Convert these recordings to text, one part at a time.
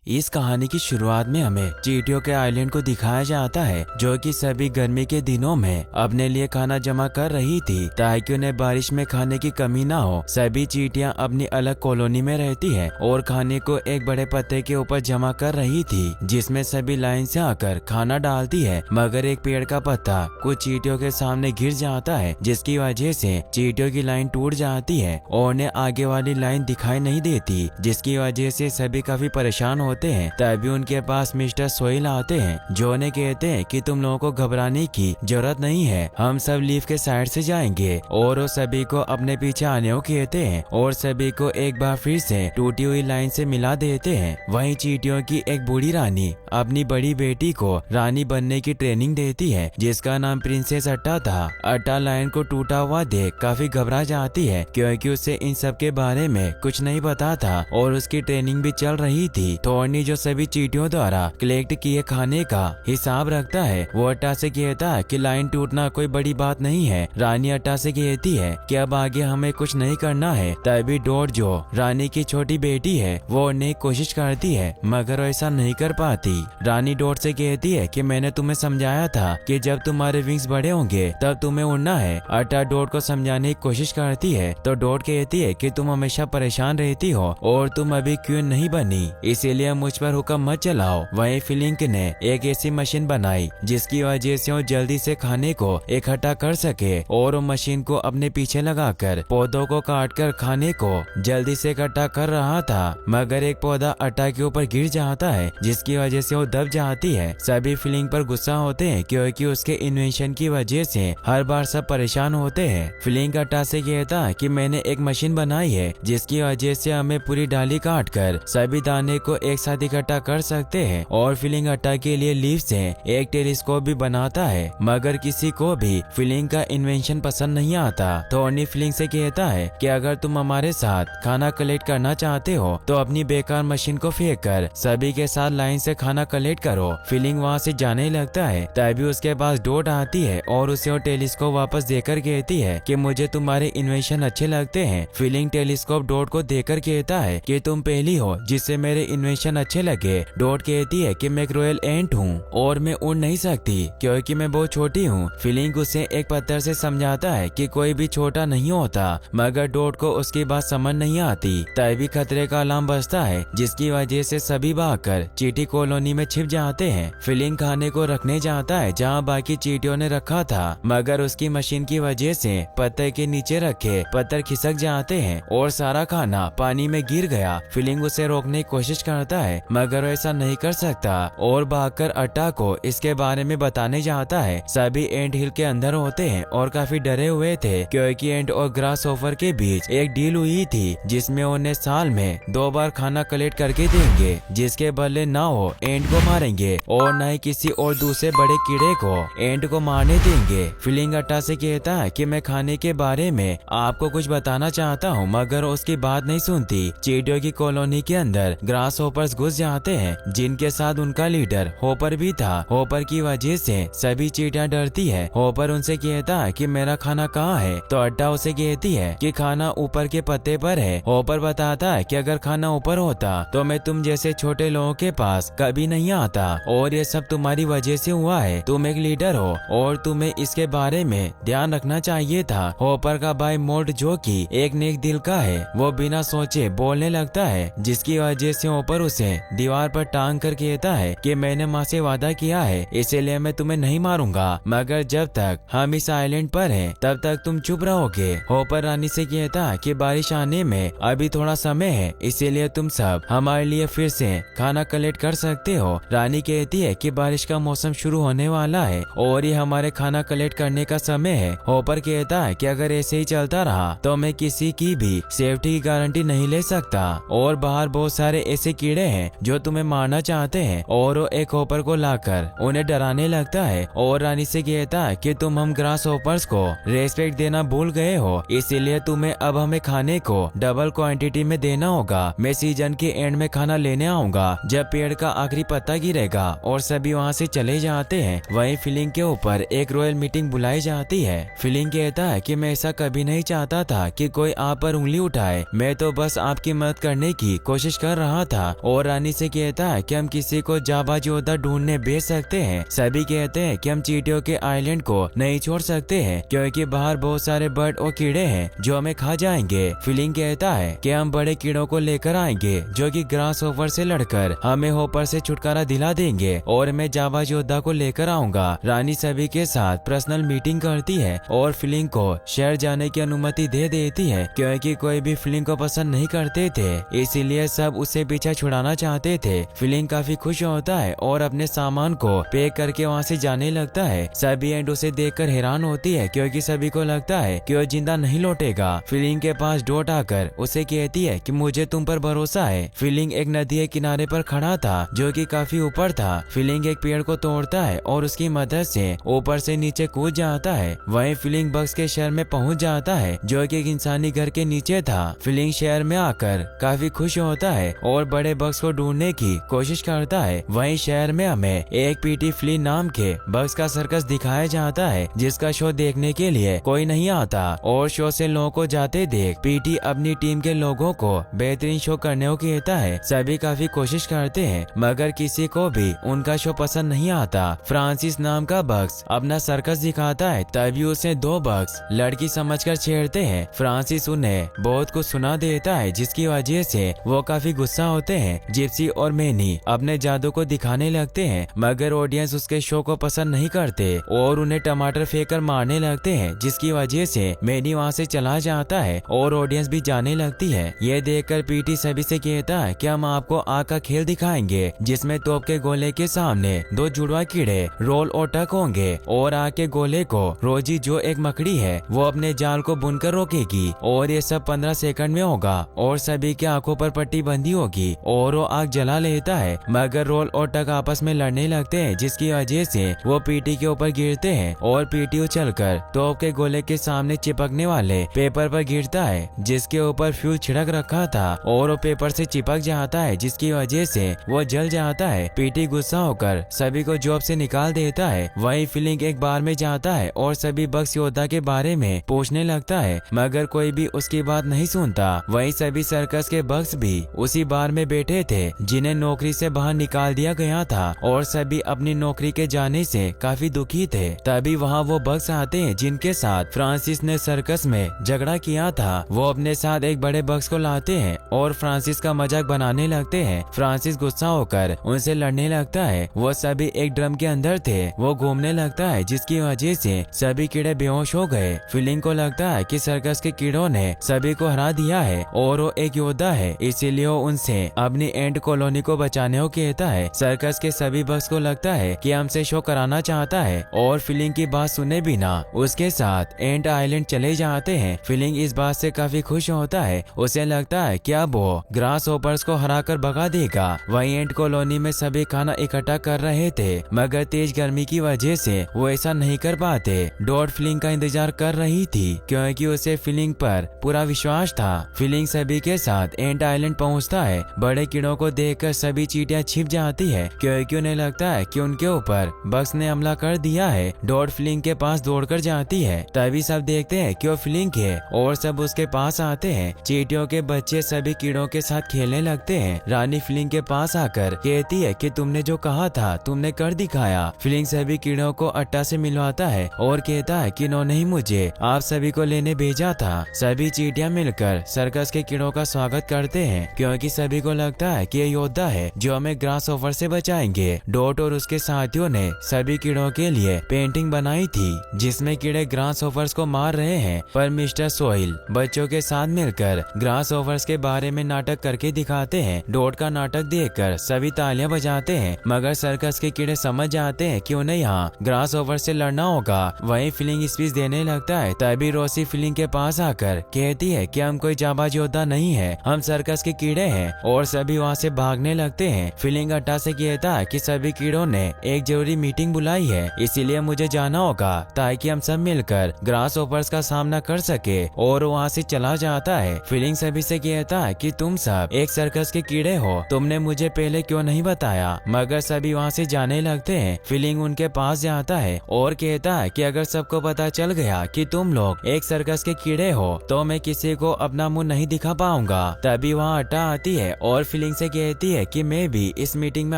इस कहानी की शुरुआत में हमें चींटियों के आइलैंड को दिखाया जाता है, जो कि सभी गर्मी के दिनों में अपने लिए खाना जमा कर रही थी ताकि उन्हें बारिश में खाने की कमी ना हो। सभी चींटियां अपनी अलग कॉलोनी में रहती है और खाने को एक बड़े पत्ते के ऊपर जमा कर रही थी, जिसमें सभी लाइन से आकर खाना डालती है। मगर एक पेड़ का पत्ता कुछ चींटियों के सामने गिर जाता है, जिसकी वजह से चींटियों की लाइन टूट जाती है और उन्हें आगे वाली लाइन दिखाई नहीं देती, जिसकी वजह से सभी काफी परेशान होते हैं। तभी उनके पास मिस्टर सोइल आते हैं, जो उन्हें कहते हैं कि तुम लोगों को घबराने की जरूरत नहीं है, हम सब लीफ के साइड से जाएंगे। और वो सभी को अपने पीछे आने को कहते हैं और सभी को एक बार फिर से टूटी हुई लाइन से मिला देते हैं। वहीं चींटियों की एक बूढ़ी रानी अपनी बड़ी बेटी को रानी बनने की ट्रेनिंग देती है, जिसका नाम प्रिंसेस अट्टा था। अट्टा लाइन को टूटा हुआ देख काफी घबरा जाती है, क्योंकि उसे इन सब के बारे में कुछ नहीं पता था और उसकी ट्रेनिंग भी चल रही थी। थॉर्नी, जो सभी चींटियों द्वारा कलेक्ट किए खाने का हिसाब रखता है, वो अट्टा से कहता है कि लाइन टूटना कोई बड़ी बात नहीं है। रानी अट्टा से कहती है कि अब आगे हमें कुछ नहीं करना है। तभी डॉट, जो रानी की छोटी बेटी है, वो उन्हें कोशिश करती है मगर ऐसा नहीं कर पाती। रानी डॉट से कहती है कि मैंने तुम्हें समझाया था कि जब तुम्हारे विंग्स बड़े होंगे तब तुम्हें उड़ना है। अट्टा डॉट को समझाने की कोशिश करती है तो डॉट कहती है कि तुम हमेशा परेशान रहती हो और तुम अभी क्वीन नहीं बनी, इसीलिए मुझ पर हुक्म मत चलाओ। वहीं फिलिंक ने एक ऐसी मशीन बनाई जिसकी वजह से वो जल्दी से खाने को इकट्ठा कर सके और वो मशीन को अपने पीछे लगाकर पौधों को काटकर खाने को जल्दी से इकट्ठा कर रहा था। मगर एक पौधा अट्टा के ऊपर गिर जाता है, जिसकी वजह से वो दब जाती है। सभी फिलिंक पर गुस्सा होते हैं क्योंकि उसके इन्वेंशन की वजह से हर बार सब परेशान होते हैं। फिलिंक अट्टा से कहता है कि मैंने एक मशीन बनाई है जिसकी वजह से हमें पूरी डाली काट कर सभी दाने को एक साथ इकट्ठा कर सकते हैं। और फिलिंग अट्टा के लिए लीफ से एक टेलीस्कोप भी बनाता है, मगर किसी को भी फिलिंग का इन्वेंशन पसंद नहीं आता। थॉर्नी फिलिंग से कहता है कि अगर तुम हमारे साथ खाना कलेक्ट करना चाहते हो तो अपनी बेकार मशीन को फेंक कर सभी के साथ लाइन से खाना कलेक्ट करो। फिलिंग वहाँ से जाने लगता है, तभी उसके पास डॉट आती है और उसे वो टेलीस्कोप वापस देकर कहती है कि मुझे तुम्हारे इन्वेंशन अच्छे लगते हैं। फिलिंग टेलीस्कोप डॉट को देकर कहता है कि तुम पहली हो जिससे मेरे इन्वेंशन अच्छे लगे। डॉट कहती है कि मैं एक रॉयल एंट हूँ और मैं उड़ नहीं सकती क्योंकि मैं बहुत छोटी हूँ। फिलिंग उसे एक पत्थर से समझाता है कि कोई भी छोटा नहीं होता, मगर डॉट को उसकी बात समझ नहीं आती। तभी खतरे का अलार्म बजता है, जिसकी वजह से सभी भागकर चींटी कॉलोनी में छिप जाते हैं। फिलिंग खाने को रखने जाता है जहाँ बाकी चींटियों ने रखा था, मगर उसकी मशीन की वजह से पत्थर के नीचे रखे पत्थर खिसक जाते हैं और सारा खाना पानी में गिर गया। फिलिंग उसे रोकने की कोशिश करता है, मगर ऐसा नहीं कर सकता और भागकर अट्टा को इसके बारे में बताने जाता है। सभी एंट हिल के अंदर होते हैं और काफी डरे हुए थे क्योंकि एंट और ग्रास ऑफर के बीच एक डील हुई थी जिसमें उन्हें साल में 2 बार खाना कलेक्ट करके देंगे, जिसके बदले ना वो एंट को मारेंगे और न ही किसी और दूसरे बड़े कीड़े को एंट को मारने देंगे। फिलिंग अट्टा से कहता है कि मैं खाने के बारे में आपको कुछ बताना चाहता हूँ, मगर उसकी बात नहीं सुनती। चींटियों की कॉलोनी के अंदर ग्रास होपर्स घुस जाते हैं, जिनके साथ उनका लीडर होपर भी था। होपर की वजह से सभी चींटियां डरती है। होपर उनसे कहता है कि मेरा खाना कहाँ है, तो अट्टा उसे कहती है कि खाना ऊपर के पत्ते पर है। होपर बताता है कि अगर खाना ऊपर होता तो मैं तुम जैसे छोटे लोगों के पास कभी नहीं आता और ये सब तुम्हारी वजह से हुआ है। तुम एक लीडर हो और तुम्हें इसके बारे में ध्यान रखना चाहिए था। होपर का भाई मोल्ट, जो कि एक नेक दिल का है, वो बिना सोचे बोलने लगता है, जिसकी वजह से होपर उसे दीवार पर टांग कर कहता है कि मैंने माँ से वादा किया है, इसीलिए मैं तुम्हें नहीं मारूंगा, मगर जब तक हम इस आइलैंड पर हैं तब तक तुम चुप रहोगे। होपर रानी से कहता है कि बारिश आने में अभी थोड़ा समय है, इसीलिए तुम सब हमारे लिए फिर से खाना कलेक्ट कर सकते हो। रानी कहती है कि बारिश का मौसम शुरू होने वाला है और ये हमारे खाना कलेक्ट करने का समय है। होपर कहता है कि अगर ऐसे ही चलता रहा तो मैं किसी की भी सेफ्टी की गारंटी नहीं ले सकता और बाहर बहुत सारे ऐसे कीड़े हैं जो तुम्हें मारना चाहते हैं। और वो एक होपर को लाकर उन्हें डराने लगता है और रानी से कहता है कि तुम हम ग्रास होपर्स को रेस्पेक्ट देना भूल गए हो, इसीलिए तुम्हें अब हमें खाने को डबल क्वांटिटी में देना होगा। मैं सीजन के एंड में खाना लेने आऊंगा जब पेड़ का आखिरी पत्ता गिरेगा। और सभी वहाँ से चले जाते हैं। वहीं फिलिंग के ऊपर एक रॉयल मीटिंग बुलाई जाती है। फिलिंग कहता है कि मैं ऐसा कभी नहीं चाहता था कि कोई आप पर उंगली उठाए, मैं तो बस आपकी मदद करने की कोशिश कर रहा था और और रानी से कहता है कि हम किसी को जाबाज योद्धा ढूंढने भेज सकते हैं। सभी कहते हैं कि हम चींटियों के आइलैंड को नहीं छोड़ सकते हैं क्योंकि बाहर बहुत सारे बर्ड और कीड़े हैं जो हमें खा जाएंगे। फीलिंग कहता है कि हम बड़े कीड़ों को लेकर आएंगे जो कि ग्रास होपर से लड़कर हमें होपर से छुटकारा दिला देंगे और मैं जाबाज योद्धा को लेकर आऊंगा। रानी सभी के साथ पर्सनल मीटिंग करती है और फीलिंग को शहर जाने की अनुमति दे देती है क्योंकि कोई भी फीलिंग को पसंद नहीं करते थे, इसीलिए सब उसे पीछे छुड़ाना चाहते थे। फीलिंग काफी खुश होता है और अपने सामान को पैक करके वहाँ से जाने लगता है। सभी एंड उसे देखकर हैरान होती है क्योंकि सभी को लगता है कि वो जिंदा नहीं लौटेगा। फीलिंग के पास डॉट आकर उसे कहती है कि मुझे तुम पर भरोसा है। फीलिंग एक नदी के किनारे पर खड़ा था जो कि काफी ऊपर था। फीलिंग एक पेड़ को तोड़ता है और उसकी मदद से ऊपर से नीचे कूद जाता है। वहीं फीलिंग बग्स के शहर में पहुंच जाता है जो कि एक इंसानी घर के नीचे था। फीलिंग शहर में आकर काफी खुश होता है और बड़े बग्स को ढूंढने की कोशिश करता है। वहीं शहर में हमें एक पीटी फ्ली नाम के बग्स का सर्कस दिखाया जाता है जिसका शो देखने के लिए कोई नहीं आता और शो से लोगों को जाते देख पीटी अपनी टीम के लोगों को बेहतरीन शो करने को कहता है। सभी काफी कोशिश करते हैं मगर किसी को भी उनका शो पसंद नहीं आता। फ्रांसिस नाम का बग्स अपना सर्कस दिखाता है तभी उसे दो बग्स लड़की समझकर छेड़ते हैं। फ्रांसिस उन्हें बहुत कुछ सुना देता है जिसकी वजह से वो काफी गुस्सा होते हैं। जिप्सी और मैनी अपने जादू को दिखाने लगते हैं मगर ऑडियंस उसके शो को पसंद नहीं करते और उन्हें टमाटर फेंककर मारने लगते हैं जिसकी वजह से मैनी वहाँ से चला जाता है और ऑडियंस भी जाने लगती है। ये देखकर पीटी सभी से कहता है कि हम आपको आग का खेल दिखाएंगे जिसमें तोप के गोले के सामने दो जुड़वा कीड़े रोल और टक होंगे और आग के गोले को रोजी जो एक मकड़ी है वो अपने जाल को बुनकर रोकेगी और ये सब 15 सेकंड में होगा और सभी की आंखों पर पट्टी बंदी होगी और वो आग जला लेता है मगर रोल और टक आपस में लड़ने लगते हैं जिसकी वजह से वो पीटी के ऊपर गिरते हैं और पीटी उछलकर तोप के गोले के सामने चिपकने वाले पेपर पर गिरता है जिसके ऊपर फ्यूज छिड़क रखा था और वो पेपर से चिपक जाता है जिसकी वजह से वो जल जाता है। पीटी गुस्सा होकर सभी को जॉब से निकाल देता है। वहीं फीलिंग एक बार में जाता है और सभी बग्स योद्धा के बारे में पूछने लगता है मगर कोई भी उसकी बात नहीं सुनता। वहीं सभी सर्कस के बग्स भी उसी बार में बैठे थे जिन्हें नौकरी से बाहर निकाल दिया गया था और सभी अपनी नौकरी के जाने से काफी दुखी थे। तभी वहाँ वो बग्स आते हैं जिनके साथ फ्रांसिस ने सर्कस में झगड़ा किया था। वो अपने साथ एक बड़े बग्स को लाते हैं और फ्रांसिस का मजाक बनाने लगते हैं। फ्रांसिस गुस्सा होकर उनसे लड़ने लगता है। वो सभी एक ड्रम के अंदर थे। वो घूमने लगता है जिसकी वजह से सभी कीड़े बेहोश हो गए। फीलिंग को लगता है कि सर्कस के कीड़ों ने सभी को हरा दिया है और वो एक योद्धा है इसीलिए वो उनसे अपनी एंट कॉलोनी को बचाने को कहता है। सर्कस के सभी बग्स को लगता है कि हमसे शो कराना चाहता है और फीलिंग की बात सुने बिना उसके साथ एंट आइलैंड चले जाते हैं। फीलिंग इस बात से काफी खुश होता है। उसे लगता है कि अब वो ग्रास होपर्स को हराकर भगा देगा। वहीं एंट कॉलोनी में सभी खाना इकट्ठा कर रहे थे मगर तेज गर्मी की वजह से वो ऐसा नहीं कर पाते। डॉट फीलिंग का इंतजार कर रही थी क्योंकि उसे फीलिंग पर पूरा विश्वास था। फीलिंग सभी के साथ एंट आइलैंड पहुंचता है। बड़े कीड़ों को देखकर सभी चींटियां छिप जाती है क्योंकि उन्हें लगता है कि उनके ऊपर बग्स ने हमला कर दिया है। डॉट फीलिंग के पास दौड़कर जाती है तभी सब देखते हैं कि वो फीलिंग है और सब उसके पास आते हैं। चींटियों के बच्चे सभी कीड़ों के साथ खेलने लगते हैं। रानी फीलिंग के पास आकर कहती है कि तुमने जो कहा था तुमने कर दिखाया। फीलिंग सभी कीड़ों को अट्टा से मिलवाता है और कहता है कि इन्होंने ही मुझे आप सभी को लेने भेजा था। सभी चींटियां मिलकर सर्कस के कीड़ों का स्वागत करते हैं क्योंकि सभी को लगता है कि ये योद्धा है जो हमें ग्रास होपर से बचाएंगे। डॉट और उसके साथियों ने सभी कीड़ों के लिए पेंटिंग बनाई थी जिसमें कीड़े ग्रास होपर्स को मार रहे हैं पर मिस्टर सोइल बच्चों के साथ मिलकर ग्रास होपर्स के बारे में नाटक करके दिखाते हैं। डॉट का नाटक देखकर सभी तालियां बजाते हैं मगर सर्कस के कीड़े समझ जाते हैं कि उन्हें यहाँ ग्रास होपर से लड़ना होगा। वहीं फीलिंग स्पीच देने लगता है तभी रोसी फीलिंग के पास आकर कहती है कि हम कोई जाबाज योद्धा नहीं है, हम सर्कस के कीड़े हैं और सभी वहाँ से भागने लगते हैं। फीलिंग अट्टा से कहता है कि सभी कीड़ों ने एक जरूरी मीटिंग बुलाई है इसीलिए मुझे जाना होगा ताकि हम सब मिलकर ग्रास होपर्स का सामना कर सके और वहाँ से चला जाता है। फीलिंग सभी से कहता है कि तुम सब एक सर्कस के कीड़े हो, तुमने मुझे पहले क्यों नहीं बताया। मगर सभी वहाँ से जाने लगते हैं। फीलिंग उनके पास जाता है और कहता है कि अगर सबको पता चल गया कि तुम लोग एक सर्कस के कीड़े हो तो मैं किसी को अपना मुंह नहीं दिखा पाऊंगा। तभी वहाँ अट्टा आती है और फीलिंग से कहती है कि मैं भी इस मीटिंग में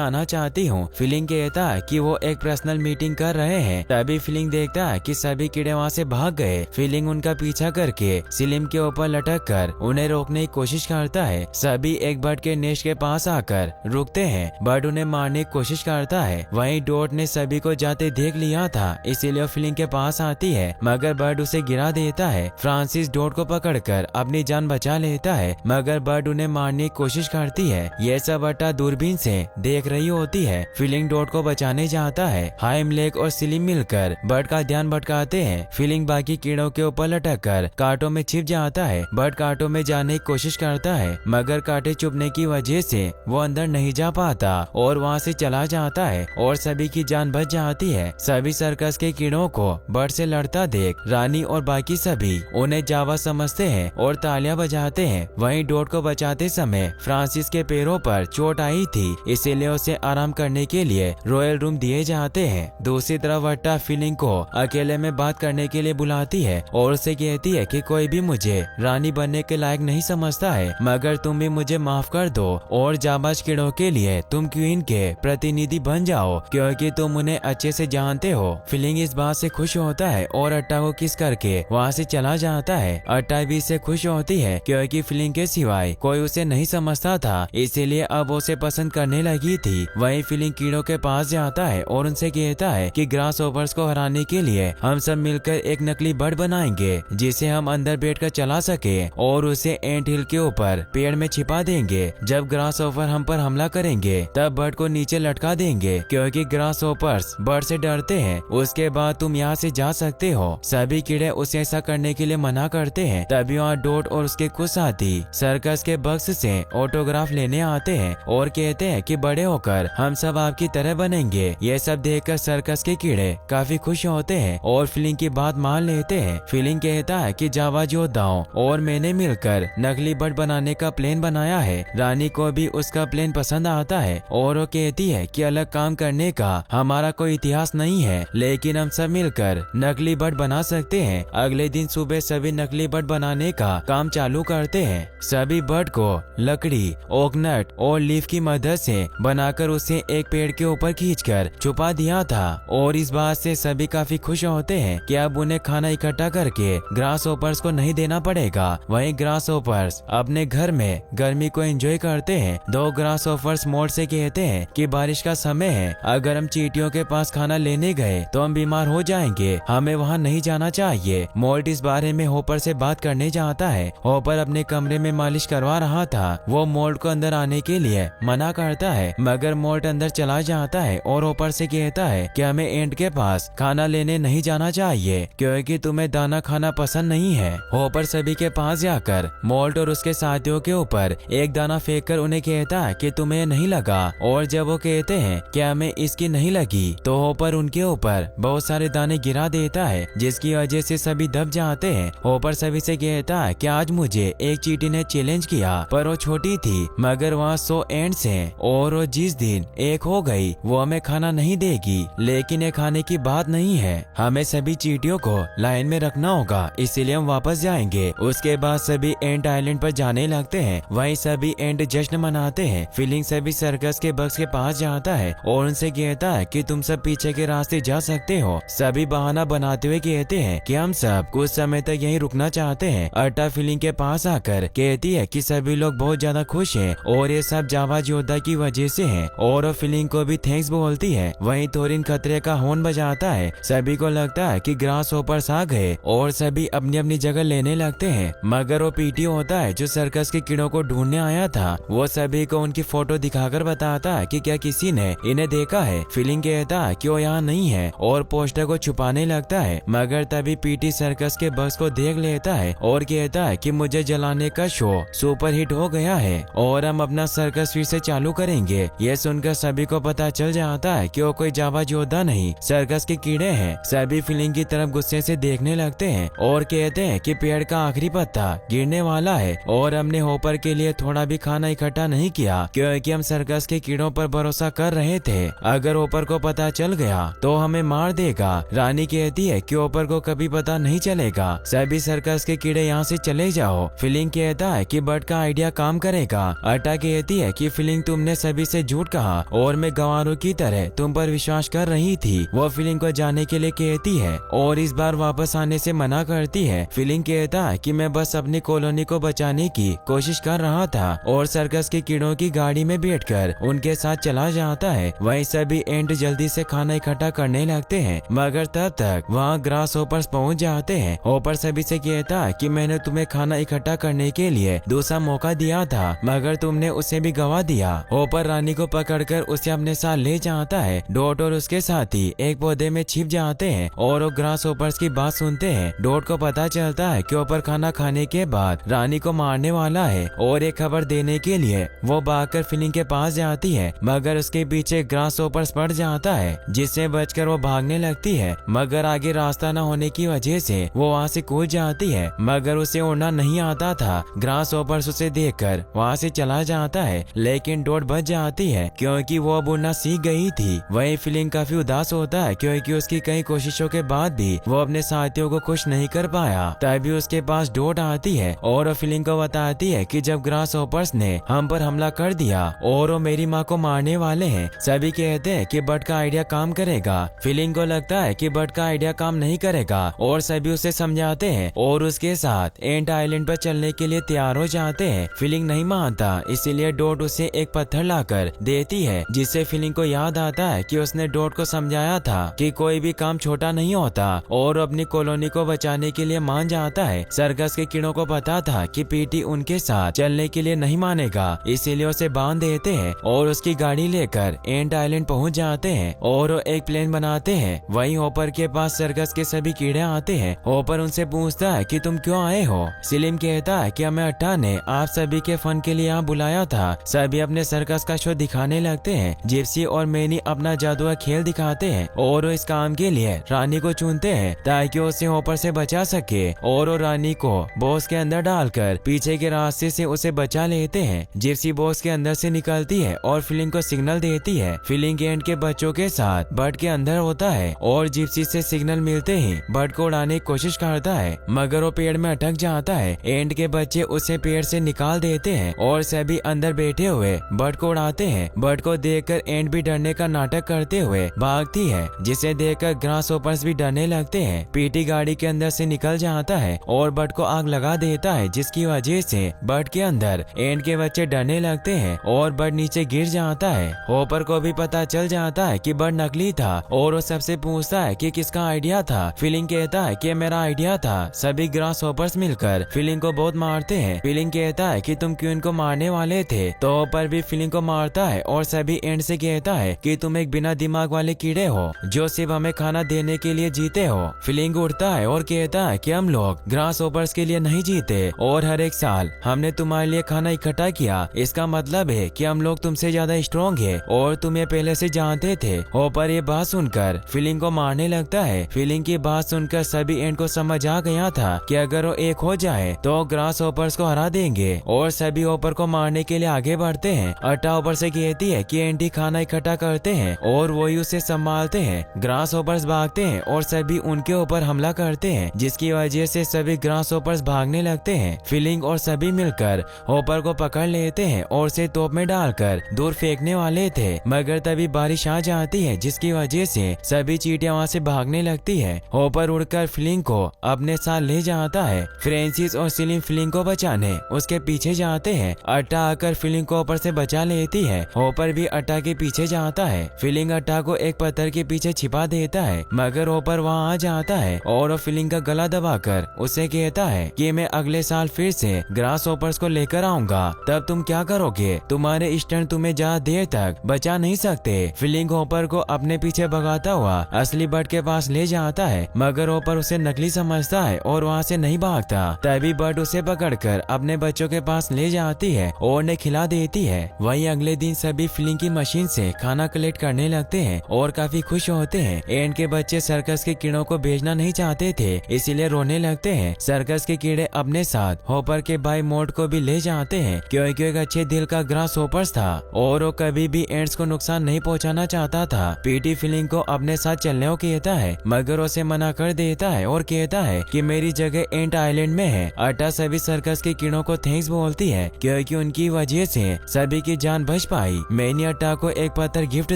आना चाहती हूँ। फीलिंग कहता है कि वो एक पर्सनल मीटिंग कर रहे हैं। तभी फीलिंग देखता है कि सभी कीड़े वहाँ से भाग गए। फीलिंग उनका पीछा करके सलीम के ऊपर लटक कर उन्हें रोकने की कोशिश करता है। सभी एक बर्ड के नेस्ट के पास आकर रुकते हैं। बर्ड उन्हें मारने की कोशिश करता है। वहीं डॉट ने सभी को जाते देख लिया था, इसीलिए फीलिंग के पास आती है, मगर बर्ड उसे गिरा देता है। फ्रांसिस डॉट को पकड़कर अपनी जान बचा लेता है, मगर बर्ड उन्हें मारने की कोशिश करती है। यह सब अट्टा दूरबीन से देख रही होती है। फीलिंग डॉट को बचाने जाता है। हाइमलेक और सलीम मिलकर बर्ड का ध्यान भटकाते हैं। फीलिंग बाकी कीड़ों के ऊपर लटक कर कांटों में छिप जाता है। बर्ड कांटों में जाने की कोशिश करता है, मगर कांटे चुभने की वजह से वो अंदर नहीं जा पाता और वहाँ से चला जाता है और सभी की जान बच जाती है। सभी सर्कस के कीड़ों को बर्ड से लड़ता देख रानी और बाकी सभी उन्हें जावा समझते हैं और तालियां बजाते हैं। वहीं डॉट को बचाते समय फ्रांसिस के पैरों पर चोट आई थी, इसीलिए उसे आराम करने के लिए रॉयल रूम दिए जाते हैं। दूसरी तरफ अट्टा फीलिंग को अकेले में बात करने के लिए बुलाती है और उसे कहती है कि कोई भी मुझे रानी बनने के लायक नहीं समझता है, मगर तुम भी मुझे माफ कर दो और जाबाज कीड़ों के लिए तुम क्वीन के प्रतिनिधि बन जाओ, क्योंकि तुम उन्हें अच्छे से जानते हो। फीलिंग इस बात से खुश होता है और अट्टा को किस करके वहाँ से चला जाता है। अट्टा भी इससे खुश होती है, क्योंकि फीलिंग के सिवाय कोई उसे नहीं समझता था, इसीलिए अब उसे पसंद करने लगी थी। वहीं फीलिंग कीड़ों के पास जाता है और उनसे कहता है कि ग्रास ओवर्स को हराने के लिए हम सब मिलकर एक नकली बर्ड बनाएंगे, जिसे हम अंदर बैठकर चला सके और उसे एंट हिल के ऊपर पेड़ में छिपा देंगे। जब ग्रास ओवर हम पर हमला करेंगे तब बर्ड को नीचे लटका देंगे, क्योंकि ग्रास ओवर्स बर्ड से डरते हैं। उसके बाद तुम यहाँ से जा सकते हो। सभी कीड़े उसे ऐसा करने के लिए मना करते हैं। तभी वहाँ डॉट और उसके कुछ साथी सर्कस के बक्स से ऑटोग्राफ लेने आते हैं और कहते हैं कि बड़े होकर हम सब आपकी तरह बनेंगे। ये सब देखकर सर्कस के कीड़े काफी खुश होते हैं और फीलिंग की बात मान लेते हैं। फीलिंग कहता है कि जावा योद्धाओं और मैंने मिलकर नकली बर्ड बनाने का प्लान बनाया है। रानी को भी उसका प्लान पसंद आता है और वो कहती है कि अलग काम करने का हमारा कोई इतिहास नहीं है, लेकिन हम सब मिलकर नकली बर्ड बना सकते हैं। अगले दिन सुबह सभी नकली बर्ड बनाने का काम चालू करते हैं। सभी बर्ड को लकड़ी, ओकनट और लीफ की मदद से बनाकर उसे एक पेड़ के ऊपर खींचकर छुपा दिया था और इस बात से सभी काफी खुश होते हैं कि अब उन्हें खाना इकट्ठा करके ग्रास ओपर्स को नहीं देना पड़ेगा। वहीं ग्रास ओपर्स अपने घर में गर्मी को एंजॉय करते हैं। दो ग्रास ओपर्स मोल्ट से कहते हैं कि बारिश का समय है, अगर हम चींटियों के पास खाना लेने गए तो हम बीमार हो जाएंगे, हमें वहाँ नहीं जाना चाहिए। मोल्ट इस बारे में होपर से बात करने जाता है। होपर अपने कमरे में मालिश करवा रहा था। वो मोल्ट को अंदर आने के लिए मना करता है, मगर मोल्ट अंदर चला जाता है और होपर से कहता है कि हमें एंट के पास खाना लेने नहीं जाना चाहिए, क्योंकि तुम्हें दाना खाना पसंद नहीं है। होपर सभी के पास जाकर मोल्ट और उसके साथियों के ऊपर एक दाना फेंक कर उन्हें कहता है कि तुम्हें नहीं लगा, और जब वो कहते हैं कि हमें इसकी नहीं लगी तो होपर उनके ऊपर बहुत सारे दाने गिरा देता है, जिसकी वजह से सभी दब जाते हैं। होपर सभी से कहता है कि आज मुझे एक चींटी ने चैलेंज किया, पर वो छोटी थी, मगर वहाँ 100 एंट्स हैं और वो जिस दिन एक हो गई वो हमें खाना नहीं देगी। लेकिन ये खाने की बात नहीं है, हमें सभी चींटियों को लाइन में रखना होगा, इसीलिए हम वापस जाएंगे। उसके बाद सभी एंट आइलैंड पर जाने लगते हैं। वहीं सभी एंट जश्न मनाते हैं। फीलिंग सभी सर्कस के बक्स के पास जाता है और उनसे कहता है कि तुम सब पीछे के रास्ते जा सकते हो। सभी बहाना बनाते हुए कहते हैं कि हम सब कुछ समय तक यहीं रुकना चाहते हैं। अट्टा फीलिंग के पास आकर कहती है कि सभी लोग बहुत ज्यादा खुश हैं और ये सब जावाज योद्धा की वजह से है, और वो फीलिंग को भी थैंक्स बोलती है। वहीं थोरिन खतरे का हॉर्न बजाता है। सभी को लगता है कि ग्रास होपर्स आ गए और सभी अपनी अपनी जगह लेने लगते हैं, मगर वो पीटी होता है जो सर्कस के कीड़ों को ढूंढने आया था। वो सभी को उनकी फोटो दिखाकर बताता है कि क्या किसी ने इन्हें देखा है। फीलिंग कहता है कि वो यहाँ नहीं है और पोस्टर को छुपाने लगता है, मगर तभी पीटी सर्कस के बक्स को देख लेता है और कहता है कि मुझे जलाने का शो सुपर हिट हो गया है और हम अपना सर्कस फिर से चालू करेंगे। ये सुनकर सभी को पता चल जाता है कि वो कोई जावा योद्धा नहीं, सर्कस के कीड़े हैं। सभी फीलिंग की तरफ गुस्से से देखने लगते हैं और कहते हैं कि पेड़ का आखिरी पत्ता गिरने वाला है और हमने होपर के लिए थोड़ा भी खाना इकट्ठा नहीं किया, क्योंकि हम सर्कस के कीड़ों पर भरोसा कर रहे थे। अगर होपर को पता चल गया तो हमें मार देगा। रानी कहती है कि होपर को कभी पता नहीं चलेगा, सभी सर्कस के कीड़े यहाँ से चले जाओ। फीलिंग कहता है कि बर्ड का आइडिया काम करेगा। अट्टा कहती है कि फीलिंग तुमने सभी से झूठ कहा और मैं गंवारों की तरह तुम पर विश्वास कर रही थी। वो फीलिंग को जाने के लिए कहती है और इस बार वापस आने से मना करती है। फीलिंग कहता है कि मैं बस अपनी कॉलोनी को बचाने की कोशिश कर रहा था और सर्कस के कीड़ों की गाड़ी में बैठकर उनके साथ चला जाता है। वहीं सभी एंट जल्दी से खाना इकट्ठा करने लगते हैं, मगर तब तक वहाँ ग्रास होपर्स पहुँच जाते हैं। होपर सभी से कहता है कि मैंने तुम्हें खाना इकट्ठा करने के लिए दूसरा मौका दिया था, मगर तुमने उसे भी गवा दिया। होपर रानी को पकड़कर उसे अपने साथ ले जाता है। डॉट और उसके साथी एक पौधे में छिप जाते हैं और वो ग्रास होपर्स की बात सुनते हैं। डॉट को पता चलता है कि होपर खाना खाने के बाद रानी को मारने वाला है और एक खबर देने के लिए वो भागकर फीलिंग के पास जाती है, मगर उसके पीछे ग्रास होपर्स पड़ जाता है, जिससे बचकर वो भागने लगती है। मगर आगे रास्ता न होने की वजह से वो वहाँ से कूद जाती है, मगर उसे उड़ना नहीं आता था। ग्रास होपर्स उसे देखकर वहाँ से चला जाता है, लेकिन डॉट बच जाती है क्योंकि वो अब उड़ना सीख गई थी। वही फीलिंग काफी उदास होता है क्योंकि उसकी कई कोशिशों के बाद भी वो अपने साथियों को खुश नहीं कर पाया। तभी उसके पास डॉट आती है और वो फीलिंग को बताती है कि जब ग्रास होपर्स ने हम पर हमला कर दिया और वो मेरी माँ को मारने वाले हैं। सभी कहते हैं कि बट का आइडिया काम करेगा। फीलिंग को लगता है कि बट का आइडिया काम नहीं करेगा और सभी उसे समझाते हैं और उसके साथ एंट आइलैंड पर चलने के लिए तैयार हो जाते हैं। फीलिंग नहीं मानता, इसीलिए डॉट उसे एक पत्थर लाकर देती है, जिससे फीलिंग को याद आता है कि उसने डॉट को समझाया था कि कोई भी काम छोटा नहीं होता और अपनी कॉलोनी को बचाने के लिए मान जाता है। सर्कस के कीड़ों को पता था कि पीटी उनके साथ चलने के लिए नहीं मानेगा, इसीलिए उसे बांध देते हैं और उसकी गाड़ी लेकर एंट आइलैंड पहुंच जाते हैं और एक प्लेन बनाते हैं। वहीं होपर के पास सर्कस के सभी कीड़े आते हैं। होपर उनसे पूछता है कि तुम क्यों आए हो। सिलिम कहता है कि हमें अट्टा ने आप सभी के फन के लिए यहाँ बुलाया था। सभी अपने सर्कस का शो दिखाने लगते हैं। जिप्सी और मैनी अपना जादुआ खेल दिखाते हैं और इस काम के लिए रानी को चुनते हैं ताकि उसे होपर से बचा सके, और वो रानी को बॉक्स के अंदर डालकर पीछे के रास्ते से उसे बचा लेते हैं। जिप्सी बॉक्स के अंदर से निकलती है और फीलिंग को सिग्नल देती है। फीलिंग एंट के बच्चों के साथ बर्ड के अंदर होता है और जिप्सी से सिग्नल मिलते ही बर्ड को उड़ाने की कोशिश करता है, मगर वो पेड़ में अटक जाता है। एंट के बच्चे उसे पेड़ से निकाल देते हैं और सभी अंदर बैठे हुए बर्ड को उड़ाते हैं। बर्ड को देखकर एंट भी डरने का नाटक करते हुए भागती है, जिसे देखकर ग्रास होपर्स भी डरने लगते हैं। पीटी गाड़ी के अंदर से निकल जाता है और बर्ड को आग लगा देता है, जिसकी वजह से बर्ड के अंदर एंट के बच्चे डरने लगते हैं और बर्ड नीचे गिर जाता है। होपर को भी पता चल जाता है कि बर्ड नकली था और वो सबसे पूछता है कि किसका आइडिया था। फीलिंग कहता है कि मेरा आइडिया था। सभी ग्रास होपर्स मिलकर फीलिंग को बहुत मारते हैं। फीलिंग कहता है कि तुम क्यों इनको मारने वाले थे, तो होपर भी फीलिंग को मारता है और सभी एंट से कहता है कि तुम एक बिना दिमाग वाले कीड़े हो जो सिर्फ हमें खाना देने के लिए जीते हो। फीलिंग उठता है और कहता है कि हम लोग ग्रास होपर्स के लिए नहीं जीते और हर एक साल हमने तुम्हारे लिए खाना इकट्ठा किया। इसका मतलब है कि हम लोग तुमसे ज्यादा स्ट्रॉन्ग है और तुम्हें पहले से जानते थे। होपर ये बात सुनकर फीलिंग को मारने लगता है। फीलिंग की बात सुनकर सभी एंट को समझ आ गया था कि अगर वो एक हो जाए तो ग्रास होपर्स को हरा देंगे और सभी होपर को मारने के लिए आगे बढ़ते हैं। अट्टा होपर से कहती है कि एंटी खाना इकट्ठा करते हैं और वही उसे संभालते हैं। ग्रास होपर्स भागते हैं और सभी उनके ऊपर हमला करते हैं, जिसकी वजह से सभी ग्रास होपर्स भागने लगते हैं। फीलिंग और सभी मिलकर होपर को पकड़ लेते हैं और उसे तोप में डालकर दूर फेंकने वाले थे, मगर तभी बारिश आ जाती है, जिसकी वजह से सभी चींटियां वहाँ से भागने लगती है। होपर उड़कर फीलिंग को अपने साथ ले जाता है। फ्रेंसिस और सिलिम फीलिंग को बचाने उसके पीछे जाते हैं। अट्टा आकर फीलिंग को ऊपर से बचा लेती है। होपर भी अट्टा के पीछे जाता है। फीलिंग अट्टा को एक पत्थर के पीछे छिपा देता है, मगर होपर वहाँ आ जाता है और फीलिंग का गला दबाकर उसे कहता है कि मैं अगले साल फिर से ग्रास होपर्स को लेकर आऊंगा, तब तुम क्या करोगे। तुम्हारे स्टंट तुम्हें ज्यादा देर तक बचा नहीं सकते। फीलिंग होपर को अपने पीछे भगाता हुआ असली बर्ड के पास ले जाता है, मगर होपर उसे नकली समझता है और वहाँ से नहीं भागता। तभी बर्ड उसे पकड़कर अपने बच्चों के पास ले जाती है और उन्हें खिला देती है। वहीं अगले दिन सभी फीलिंग की मशीन से खाना कलेक्ट करने लगते हैं और काफी खुश होते हैं। एंट के बच्चे सर्कस के कीड़ों को भेजना नहीं चाहते थे, इसीलिए रोने लगते हैं। सर्कस के कीड़े अपने साथ होपर के भाई मोट को भी ले जाते हैं क्योंकि एक अच्छे दिल का ग्रास होपर्स था और वो कभी भी एंट्स को नुकसान नहीं पहुंचाना चाहता था। पीटी फीलिंग को अपने साथ चलने को कहता है, मगर उसे मना कर देता है और कहता है कि मेरी जगह एंट आइलैंड में है। अट्टा सभी सर्कस के कीड़ों को थैंक्स बोलती है क्योंकि उनकी वजह से सभी की जान बच पाई। मैनी अट्टा को एक पत्थर गिफ्ट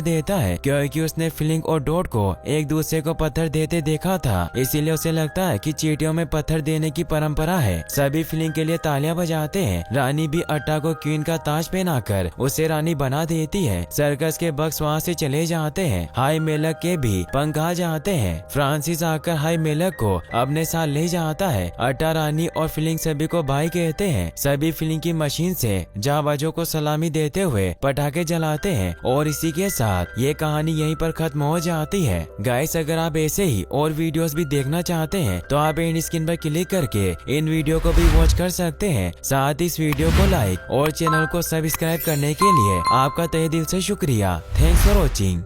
देता है क्योंकि उसने फिलिंग और डॉट को एक दूसरे को पत्थर देते देखा था, इसीलिए उसे लगता है कि चींटियों में पत्थर देने की परंपरा है। सभी फिलिंग के लिए तालियां बजाते हैं। रानी भी अट्टा को क्वीन का ताज पहनाकर उसे रानी बना देती है। सर्कस के बक्स वहाँ से चले जाते हैं। हाई मेलक के भी पंख आ जाते हैं। फ्रांसिस आकर हाई मेलक को अपने साथ ले जाता है। अट्टा, रानी और फिलिंग सभी को बाय कहते हैं। सभी फिलिंग की मशीन से जाबाजों को सलामी देते हुए पटाखे जलाते हैं और इसी के साथ ये कहानी यहीं पर खत्म हो जाती है। गाइस, अगर आप ऐसे ही और वीडियोस भी देखना चाहते हैं तो आप इन स्क्रीन पर क्लिक करके इन वीडियो को भी वॉच कर सकते हैं। साथ ही इस वीडियो को लाइक और चैनल को सब्सक्राइब करने के लिए आपका तहे दिल से शुक्रिया। Thanks for watching.